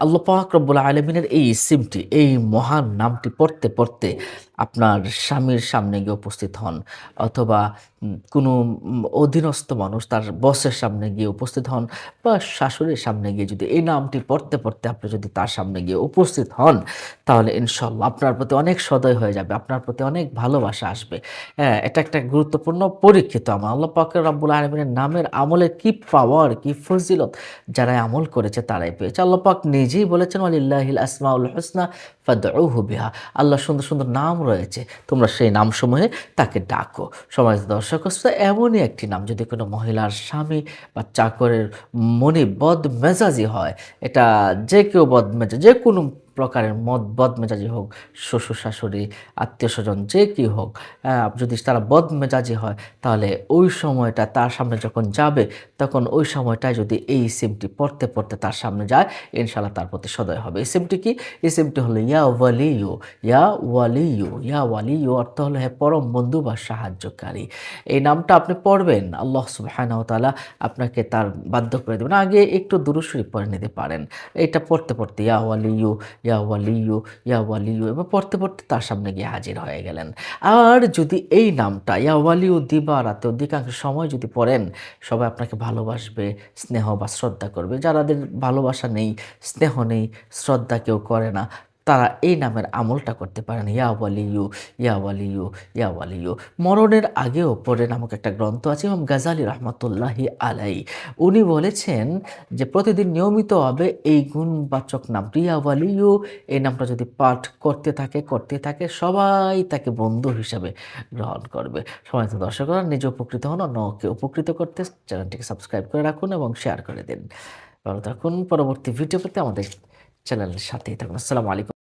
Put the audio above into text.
আল্লাহ পাক রব্বুল আলামিনের এই ইসিমটি, এই মহান নামটি পড়তে আপনার স্বামীর সামনে গিয়ে উপস্থিত হন অথবা কোনো অধীনস্থ মানুষ তার বসের সামনে গিয়ে উপস্থিত হন বা শাশুড়ির সামনে গিয়ে যদি এই নামটি পড়তে আপনি যদি তার সামনে গিয়ে উপস্থিত হন, তাহলে ইনশাআল্লাহ আপনার প্রতি অনেক সদয় হয়ে যাবে, আপনার প্রতি অনেক ভালোবাসা আসবে। হ্যাঁ, এটা একটা গুরুত্বপূর্ণ পরীক্ষিত আমল। আল্লাহ পাক রব্বুল আলামিনের নামের আমলের কি পাওয়ার, কি ফজিলত যারা আমল করেছে তারাই পেয়েছে। আল্লাহ পাক নিজেই বলেছেন ওয়ালিল্লাহিল আসমাউল হুসনা ফাদউহু বিহা। আল্লাহর সুন্দর নাম রয়েছে। তোমরা সেই নামসমূহে তাকে ডাকো। সম্মানিত দর্শক শ্রোতা, এমনই একটি নাম যদি কোনো মহিলার স্বামী বা চাকরের মনে বদমেজাজি হয়, এটা যে কেউ যেকোনো প্রকারের বদমেজাজি হোক, শ্বশুর-শাশুড়ি, আত্মীয়স্বজন যে কি হোক, যদি তারা বদমেজাজি হয়, তাহলে ওই সময়টা তার সামনে যখন যাবে, তখন ওই সময়টায় যদি এই ইসিমটি পড়তে তার সামনে যায়, ইনশাআল্লাহ তার প্রতি সদয় হবে। ইসিমটি কি? ইসিমটি হলো ইয়া ওয়ালিয়্যু, ইয়া ওয়ালিয়্যু, ইয়া ওয়ালিয়্যু অর্থ হলো হে পরম বন্ধু বা সাহায্যকারী। এই নামটা আপনি পড়বেন, আল্লাহ সুবহানাহু ওয়া তাআলা আপনাকে তার বাধ্য করে দিবেন। আগে একটু দুরূদ শরীফ পড়ে নিতে পারেন। এটা পড়তে ইয়া ওয়ালিয়্যু, ইয়া ওয়ালিয়্যু, ইয়া ওয়ালিয়্যু এবং পড়তে তার সামনে গিয়ে হাজির হয়ে গেলেন। আর যদি এই নামটা ইয়া ওয়ালিয়্যু দিবারাতে অধিকাংশ সময় যদি পড়েন, সবাই আপনাকে ভালোবাসবে, স্নেহ বা শ্রদ্ধা করবে। যারাদের ভালোবাসা নেই, স্নেহ নেই, শ্রদ্ধা কেউ করে না, তারা এই নামের আমলটা করতে পারেন। ইয়া ওয়ালিয়্যু, ইয়া ওয়ালিয়্যু, ইয়া ওয়ালিয়্যু। মরণের আগেও পড়ে নামক একটা গ্রন্থ আছে ইমাম গাজ্জালী রাহমাতুল্লাহি আলাইহি। উনি বলেছেন যে প্রতিদিন নিয়মিতভাবে এই গুণবাচক নামটি ইয়া ওয়ালিয়্যু, এই নামটা যদি পাঠ করতে থাকে সবাই তাকে বন্ধু হিসাবে গ্রহণ করবে। সম্মানিত দর্শকরা, নিজে উপকৃত হন, অন্যকে উপকৃত করতে চ্যানেলটিকে সাবস্ক্রাইব করে রাখুন এবং শেয়ার করে দিন। ভালো থাকুন। পরবর্তী ভিডিও পেতে আমাদের চ্যানেলের সাথেই থাকুন। আসসালামু আলাইকুম।